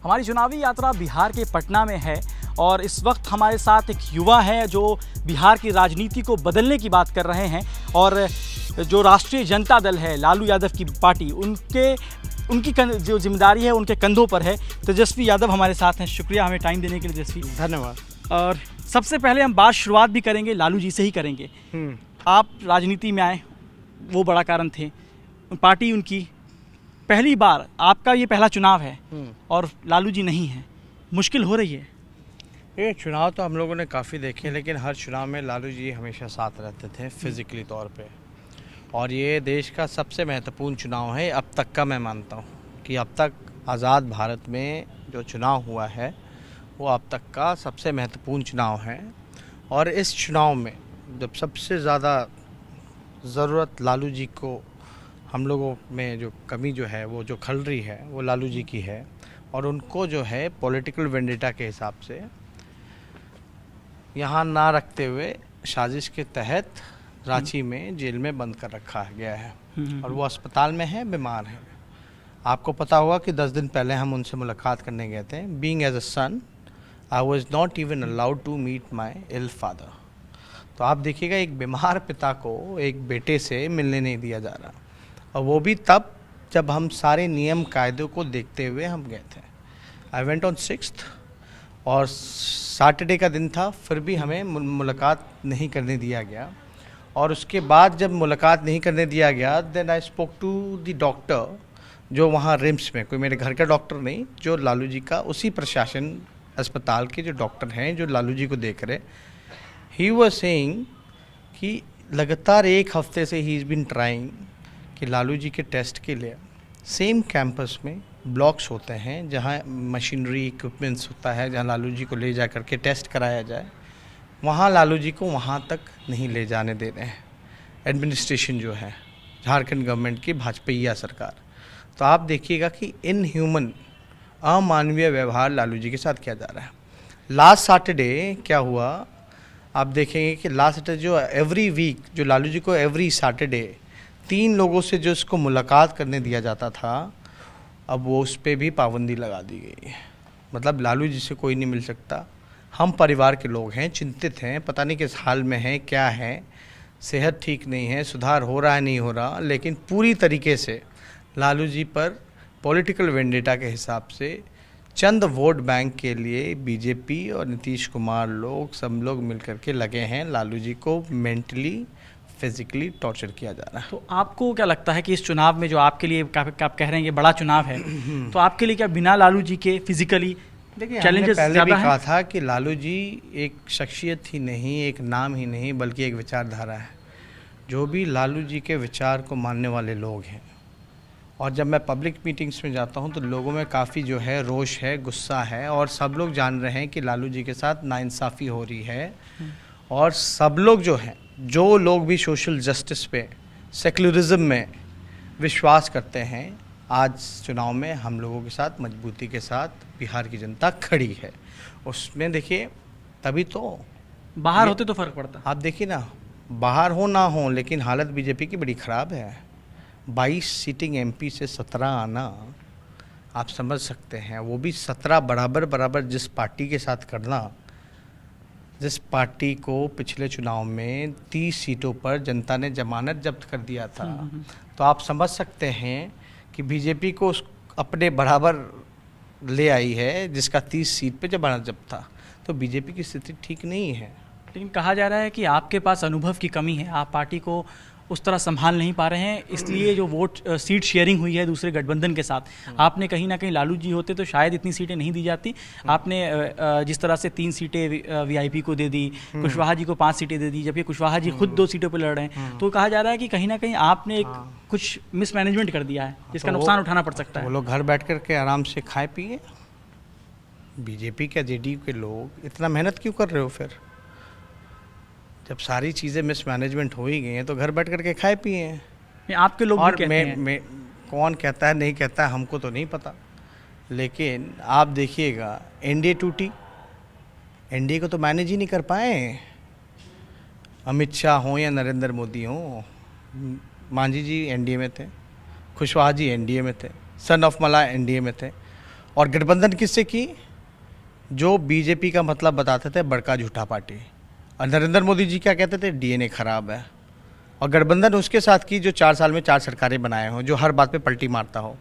हमारी चुनावी यात्रा बिहार के पटना में है और इस वक्त हमारे साथ एक युवा है जो बिहार की राजनीति को बदलने की बात कर रहे हैं और जो राष्ट्रीय जनता दल है, लालू यादव की पार्टी, उनकी जो जिम्मेदारी है उनके कंधों पर है। तेजस्वी यादव हमारे साथ हैं। शुक्रिया हमें टाइम देने के लिए तेजस्वी। धन्यवाद। और सबसे पहले हम बात शुरुआत भी करेंगे लालू जी से ही करेंगे। आप राजनीति में आए, वो बड़ा कारण थे। पार्टी उनकी पहली बार, आपका ये पहला चुनाव है और लालू जी नहीं हैं, मुश्किल हो रही है? ये चुनाव तो हम लोगों ने काफ़ी देखे, लेकिन हर चुनाव में लालू जी हमेशा साथ रहते थे फिज़िकली तौर पे। और ये देश का सबसे महत्वपूर्ण चुनाव है अब तक का। मैं मानता हूँ कि अब तक आज़ाद भारत में जो चुनाव हुआ है वो अब तक का सबसे महत्वपूर्ण चुनाव है। और इस चुनाव में जब सबसे ज़्यादा ज़रूरत लालू जी को, हम लोगों में जो कमी जो है वो जो खल रही है वो लालू जी की है। और उनको जो है पॉलिटिकल वेंडेटा के हिसाब से यहाँ ना रखते हुए साजिश के तहत रांची में जेल में बंद कर रखा गया है और वो अस्पताल में है, बीमार है। आपको पता होगा कि 10 दिन पहले हम उनसे मुलाकात करने गए थे। Being as a son, I was not even allowed to meet my ill father. तो आप देखिएगा, एक बीमार पिता को एक बेटे से मिलने नहीं दिया जा रहा, और वो भी तब जब हम सारे नियम कायदों को देखते हुए हम गए थे। आई वेंट ऑन 6th और सैटरडे का दिन था, फिर भी हमें मुलाकात नहीं करने दिया गया। और उसके बाद जब मुलाकात नहीं करने दिया गया, then I spoke to the doctor जो वहाँ रिम्स में, कोई मेरे घर का डॉक्टर नहीं, जो लालू जी का उसी प्रशासन अस्पताल के जो डॉक्टर हैं जो लालू जी को देख रहे। ही वाज सेइंग कि लगातार 1 हफ्ते से ही इज़ बीन ट्राइंग कि लालू जी के टेस्ट के लिए सेम कैंपस में ब्लॉक्स होते हैं जहाँ मशीनरी इक्विपमेंट्स होता है, जहाँ लालू जी को ले जा कर के टेस्ट कराया जाए, वहाँ लालू जी को वहाँ तक नहीं ले जाने दे रहे हैं एडमिनिस्ट्रेशन जो है झारखंड गवर्नमेंट की भाजपा सरकार। तो आप देखिएगा कि इनह्यूमन, अमानवीय व्यवहार लालू जी के साथ किया जा रहा है। लास्ट सैटरडे क्या हुआ, आप देखेंगे कि लास्ट सैटरडे जो एवरी वीक जो लालू जी को एवरी सैटरडे 3 लोगों से जो उसको मुलाकात करने दिया जाता था, अब वो उस पर भी पाबंदी लगा दी गई है। मतलब लालू जी से कोई नहीं मिल सकता। हम परिवार के लोग हैं, चिंतित हैं, पता नहीं किस हाल में हैं, क्या है, सेहत ठीक नहीं है, सुधार हो रहा है नहीं हो रहा, लेकिन पूरी तरीके से लालू जी पर पॉलिटिकल वेंडेटा के हिसाब से चंद वोट बैंक के लिए बीजेपी और नीतीश कुमार लोग सब लोग मिलकर के लगे हैं। लालू जी को मेंटली फिजिकली टॉर्चर किया जा रहा है। तो आपको क्या लगता है कि इस चुनाव में जो आपके लिए आप कह रहे हैं ये बड़ा चुनाव है, तो आपके लिए क्या बिना लालू जी के फिजिकली चैलेंजेस पहले भी कहा था कि लालू जी एक शख्सियत ही नहीं, एक नाम ही नहीं, बल्कि एक विचारधारा है। जो भी लालू जी के विचार को मानने वाले लोग हैं, और जब मैं पब्लिक मीटिंग्स में जाता हूं तो लोगों में काफ़ी जो है रोष है, गुस्सा है, और सब लोग जान रहे हैं कि लालू जी के साथ नाइंसाफ़ी हो रही है। और सब लोग जो हैं, जो लोग भी सोशल जस्टिस पे, सेक्युलरिज्म में विश्वास करते हैं, आज चुनाव में हम लोगों के साथ मजबूती के साथ बिहार की जनता खड़ी है। उसमें देखिए, तभी तो बाहर होते तो फ़र्क पड़ता। आप देखिए ना, बाहर हो ना हो, लेकिन हालत बीजेपी की बड़ी ख़राब है। 22 सीटिंग एमपी से 17 आना, आप समझ सकते हैं। वो भी 17 बराबर जिस पार्टी के साथ करना, जिस पार्टी को पिछले चुनाव में 30 सीटों पर जनता ने जमानत जब्त कर दिया था। तो आप समझ सकते हैं कि बीजेपी को अपने बराबर ले आई है जिसका 30 सीट पे जमानत जब्त था। तो बीजेपी की स्थिति ठीक नहीं है। लेकिन कहा जा रहा है कि आपके पास अनुभव की कमी है, आप पार्टी को उस तरह संभाल नहीं पा रहे हैं, इसलिए जो वोट सीट शेयरिंग हुई है दूसरे गठबंधन के साथ, आपने कहीं ना कहीं, लालू जी होते तो शायद इतनी सीटें नहीं दी जाती। आपने जिस तरह से 3 सीटें वीआईपी को दे दी, कुशवाहा जी को 5 सीटें दे दी, जबकि कुशवाहा जी खुद 2 सीटों पर लड़ रहे हैं। तो कहा जा रहा है कि कहीं ना कहीं आपने एक कुछ मिसमैनेजमेंट कर दिया है जिसका नुकसान उठाना पड़ सकता है। वो लोग घर बैठ कर के आराम से खाए पिए। बीजेपी के जेडीयू के लोग इतना मेहनत क्यों कर रहे हो? फिर जब सारी चीज़ें मिसमैनेजमेंट हो ही गई हैं तो घर बैठ कर के खाए पिए हैं। आपके लोग और भी कहते हैं। कौन कहता है नहीं कहता है हमको तो नहीं पता, लेकिन आप देखिएगा एनडीए टूटी, एनडीए को तो मैनेज ही नहीं कर पाए। अमित शाह हों या नरेंद्र मोदी हों, मांझी जी एनडीए में थे, कुशवाहा जी एनडीए में थे, सन ऑफ मला एनडीए में थे, और गठबंधन किससे की? जो बीजेपी का मतलब बताते थे बड़का झूठा पार्टी, और नरेंद्र मोदी जी क्या कहते थे? डीएनए खराब है। और गठबंधन उसके साथ की जो 4 साल में 4 सरकारें बनाए हों, जो हर बात पे पलटी मारता हो।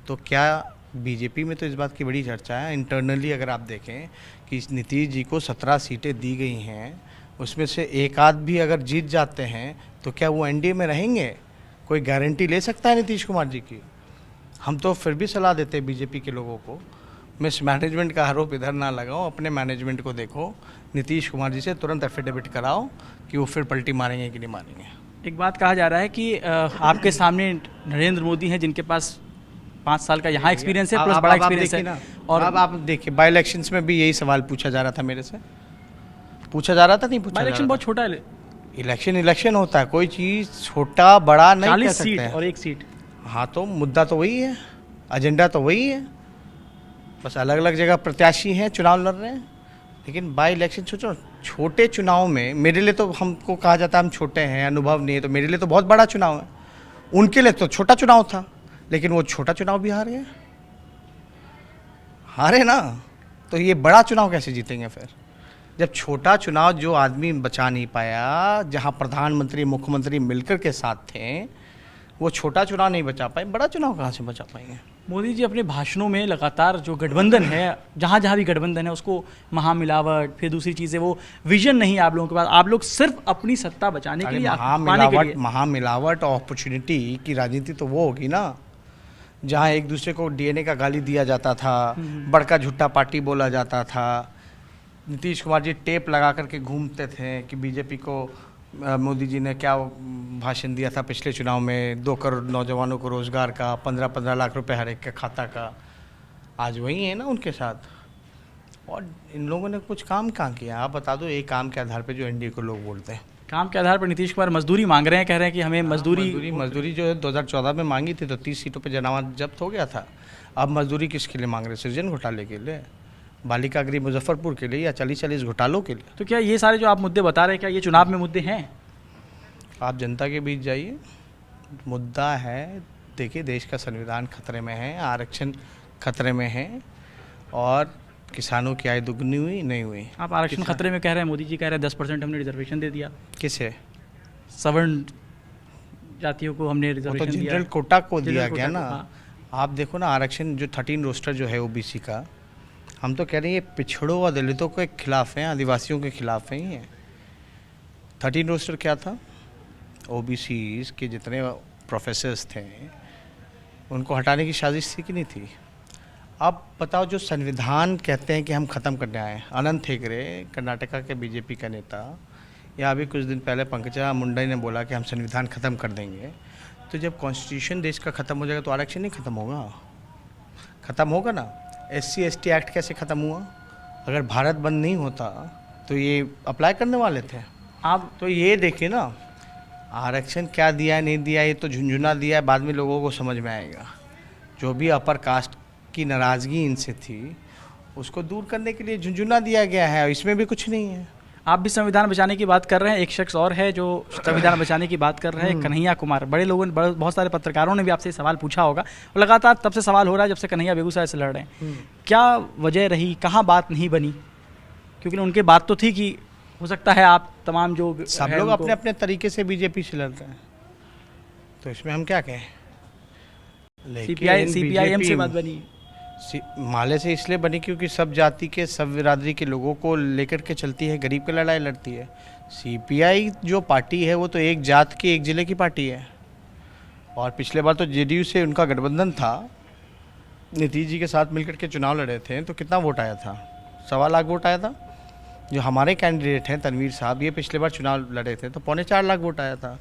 तो क्या बीजेपी में तो इस बात की बड़ी चर्चा है इंटरनली, अगर आप देखें कि नीतीश जी को 17 सीटें दी गई हैं, उसमें से एक आध भी अगर जीत जाते हैं तो क्या वो एनडीए में रहेंगे? कोई गारंटी ले सकता है नीतीश कुमार जी की? हम तो फिर भी सलाह देते हैं बीजेपी के लोगों को, मिस मैनेजमेंट का आरोप इधर ना लगाओ, अपने मैनेजमेंट को देखो, नीतीश कुमार जी से तुरंत एफिडेविट कराओ कि वो फिर पलटी मारेंगे कि नहीं मारेंगे। एक बात कहा जा रहा है कि आपके सामने नरेंद्र मोदी हैं जिनके पास 5 साल का यहाँ एक्सपीरियंस है प्लस बड़ा एक्सपीरियंस है। और अब आप देखिए बाई इलेक्शंस में भी यही सवाल पूछा जा रहा था मेरे से, पूछा जा रहा था, नहीं पूछा? इलेक्शन बहुत छोटा है, इलेक्शन होता है, कोई चीज़ छोटा बड़ा नहीं कह 40 सकते सीट हैं। और 1 सीट। हाँ, तो मुद्दा तो वही है, एजेंडा तो वही है, बस अलग अलग जगह प्रत्याशी हैं, चुनाव लड़ रहे हैं। लेकिन बाई इलेक्शन सोचो, छोटे चुनाव में मेरे लिए तो, हमको कहा जाता है हम छोटे हैं, अनुभव नहीं है, तो मेरे लिए तो बहुत बड़ा चुनाव है। उनके लिए तो छोटा चुनाव था, लेकिन वो छोटा चुनाव भी हारे ना, तो ये बड़ा चुनाव कैसे जीतेंगे फिर? जब छोटा चुनाव जो आदमी बचा नहीं पाया, जहाँ प्रधानमंत्री मुख्यमंत्री मिलकर के साथ थे, वो छोटा चुनाव नहीं बचा पाए, बड़ा चुनाव कहाँ से बचा पाएंगे? मोदी जी अपने भाषणों में लगातार जो गठबंधन है, जहाँ जहाँ भी गठबंधन है, उसको महामिलावट, फिर दूसरी चीज़ें, वो विजन नहीं है आप लोगों के पास। आप लोग सिर्फ अपनी सत्ता बचाने के लिए, पाने के लिए। महामिलावट और अपॉर्चुनिटी की राजनीति तो वो होगी ना, जहाँ एक दूसरे को डीएनए का गाली दिया जाता था, बड़का झूठा पार्टी बोला जाता था। नीतीश कुमार जी टेप लगा करके घूमते थे कि बीजेपी को मोदी जी ने क्या भाषण दिया था पिछले चुनाव में, 2 करोड़ नौजवानों को रोजगार का, 15-15 लाख रुपए हर एक के खाता का। आज वही है ना उनके साथ। और इन लोगों ने कुछ काम कहाँ किया? आप बता दो एक काम के आधार पे जो एनडीए को लोग बोलते हैं। काम के आधार पर नीतीश कुमार मजदूरी मांग रहे हैं, कह रहे हैं कि हमें मजदूरी जो है 2014 में मांगी थी तो 30 सीटों पे जनामत जब्त हो गया था। अब मजदूरी किसके लिए मांग रहे हैं? सृजन घोटाले के लिए, बालिका गृह मुजफ्फरपुर के लिए, या 40 घोटालों के लिए? तो क्या ये सारे जो आप मुद्दे बता रहे हैं, क्या ये चुनाव में मुद्दे हैं? आप जनता के बीच जाइए, मुद्दा है। देखिए, देश का संविधान खतरे में है, आरक्षण खतरे में है, और किसानों की आय दुगनी हुई नहीं हुई। आप आरक्षण खतरे में कह रहे हैं, मोदी जी कह रहे हैं 10% हमने रिजर्वेशन दे दिया। किसे? सवर्ण जातियों को हमने रिजर्वेशन तो दिया। जनरल कोटा को दिया जनरल गया कोटा ना। को, हाँ। आप देखो ना, आरक्षण जो 13 रोस्टर जो है ओबीसी का, हम तो कह रहे हैं ये पिछड़ों और दलितों के खिलाफ हैं, आदिवासियों के खिलाफ हैं ये। 13 रोस्टर क्या था? ओबीसी के जितने प्रोफेसर्स थे उनको हटाने की साजिश थी कि नहीं थी? अब बताओ, जो संविधान कहते हैं कि हम ख़त्म करने आए, अनंत हेगड़े कर्नाटका के बीजेपी का नेता, या अभी कुछ दिन पहले पंकजा मुंडे ने बोला कि हम संविधान ख़त्म कर देंगे। तो जब कॉन्स्टिट्यूशन देश का ख़त्म हो जाएगा तो आरक्षण नहीं ख़त्म होगा? ख़त्म होगा ना। SC/ST एक्ट कैसे ख़त्म हुआ? अगर भारत बंद नहीं होता तो ये अप्लाई करने वाले थे। आप तो ये देखिए ना, आरक्षण क्या दिया है नहीं दिया, ये तो झुंझुना दिया है, बाद में लोगों को समझ में आएगा। जो भी अपर कास्ट की नाराज़गी इनसे थी, उसको दूर करने के लिए झुंझुना दिया गया है, इसमें भी कुछ नहीं है। आप भी संविधान बचाने की बात कर रहे हैं, एक शख्स और है जो संविधान बचाने की बात कर रहे हैं, कन्हैया कुमार। बड़े लोगों ने, बहुत सारे पत्रकारों ने भी आपसे सवाल पूछा होगा, और लगातार तब से सवाल हो रहा है जब से कन्हैया बेगूसराय से लड़ रहे हैं। क्या वजह रही, कहाँ बात नहीं बनी? क्योंकि उनकी बात तो थी कि हो सकता है आप तमाम जो सब लोग अपने अपने तरीके से बीजेपी से लड़ रहे हैं, तो इसमें हम क्या कहें? CPIM से बात बनी, माले से इसलिए बनी क्योंकि सब जाति के, सब बिरादरी के लोगों को लेकर के चलती है, गरीब की लड़ाई लड़ती है। CPI जो पार्टी है वो तो एक जात की, एक ज़िले की पार्टी है। और पिछले बार तो JDU से उनका गठबंधन था, नीतीश जी के साथ मिलकर के चुनाव लड़े थे, तो कितना वोट आया था? 1.25 लाख वोट आया था। जो हमारे कैंडिडेट हैं तनवीर साहब, ये पिछले बार चुनाव लड़े थे तो 3.25 लाख वोट आया था।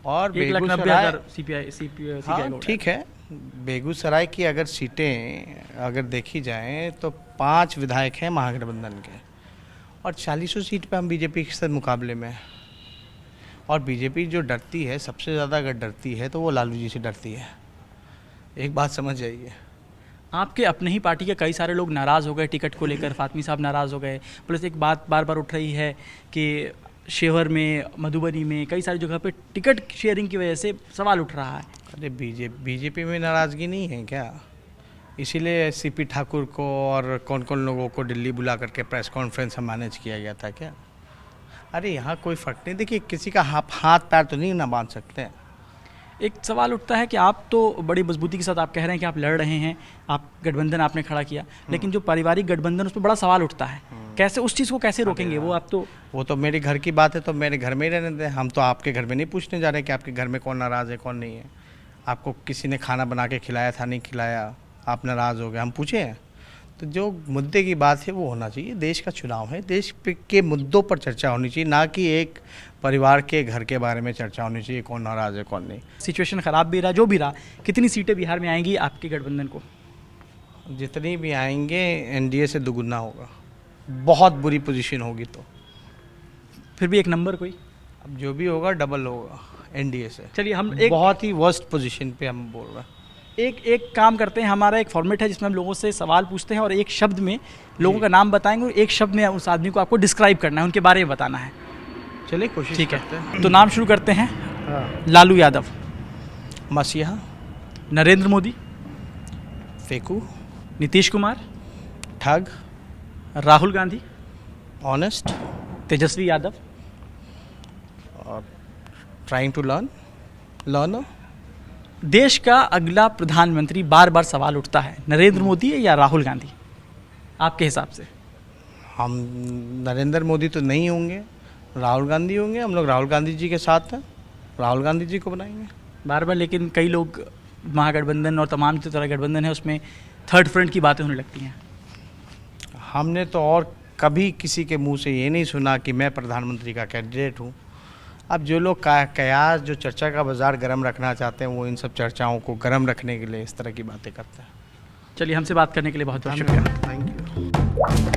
और बेगूसराय, हाँ ठीक है, बेगूसराय की अगर सीटें अगर देखी जाएं तो 5 विधायक हैं महागठबंधन के, और 40 सीट पे हम बीजेपी के साथ मुकाबले में। और बीजेपी जो डरती है, सबसे ज़्यादा अगर डरती है तो वो लालू जी से डरती है। एक बात समझ जाइए। आपके अपने ही पार्टी के कई सारे लोग नाराज़ हो गए टिकट को लेकर, फातमी साहब नाराज़ हो गए। प्लस एक बात बार बार उठ रही है कि शिवहर में, मधुबनी में, कई सारी जगह पे टिकट शेयरिंग की वजह से सवाल उठ रहा है। अरे बीजेपी में नाराज़गी नहीं है क्या? इसीलिए सीपी ठाकुर को और कौन कौन लोगों को दिल्ली बुला करके प्रेस कॉन्फ्रेंस मैनेज किया गया था क्या? अरे यहाँ कोई फ़र्क नहीं, देखिए किसी का हाथ पैर तो नहीं ना बांध सकते हैं। एक सवाल उठता है कि आप तो बड़ी मजबूती के साथ आप कह रहे हैं कि आप लड़ रहे हैं, आप गठबंधन आपने खड़ा किया, लेकिन जो पारिवारिक गठबंधन उस पर बड़ा सवाल उठता है, कैसे उस चीज़ को कैसे रोकेंगे? वो तो मेरे घर की बात है, तो मेरे घर में ही रहने दें। हम तो आपके घर में नहीं पूछने जा रहे कि आपके घर में कौन नाराज़ है कौन नहीं है। आपको किसी ने खाना बना के खिलाया था नहीं खिलाया, आप नाराज़ हो गए, हम पूछे हैं? तो जो मुद्दे की बात है वो होना चाहिए। देश का चुनाव है, देश के मुद्दों पर चर्चा होनी चाहिए, ना कि एक परिवार के घर के बारे में चर्चा होनी चाहिए, कौन नाराज़ है कौन नहीं। सिचुएशन ख़राब भी रहा, जो भी रहा, कितनी सीटें बिहार में आएंगी आपके गठबंधन को? जितनी भी आएंगे एनडीए से दुगुना होगा। बहुत बुरी पोजीशन होगी तो फिर भी एक नंबर कोई? अब जो भी होगा डबल होगा एनडीए से। चलिए हम एक बहुत ही वर्स्ट पोजीशन पे हम बोल रहे हैं। एक काम करते हैं, हमारा एक फॉर्मेट है जिसमें हम लोगों से सवाल पूछते हैं और एक शब्द में लोगों का नाम बताएंगे और एक शब्द में उस आदमी को आपको डिस्क्राइब करना है, उनके बारे में बताना है। चलिए कोशिश ठीक करते हैं। है, तो नाम शुरू करते हैं। हाँ। लालू यादव, मसीहा, नरेंद्र मोदी, फेकू, नीतीश कुमार, ठग, राहुल गांधी, ऑनेस्ट, तेजस्वी यादव, और ट्राइंग टू लर्न। देश का अगला प्रधानमंत्री बार बार सवाल उठता है, नरेंद्र मोदी है या राहुल गांधी आपके हिसाब से? हम नरेंद्र मोदी तो नहीं होंगे, राहुल गांधी होंगे। हम लोग राहुल गांधी जी के साथ हैं, राहुल गांधी जी को बनाएंगे बार बार। लेकिन कई लोग महागठबंधन और तमाम जो तरह गठबंधन है उसमें थर्ड फ्रंट की बातें होने लगती हैं। हमने तो और कभी किसी के मुंह से ये नहीं सुना कि मैं प्रधानमंत्री का कैंडिडेट हूँ। अब जो लोग कयास जो चर्चा का बाज़ार गर्म रखना चाहते हैं वो इन सब चर्चाओं को गर्म रखने के लिए इस तरह की बातें करते हैं। चलिए, हमसे बात करने के लिए बहुत बहुत शुक्रिया। Thank you.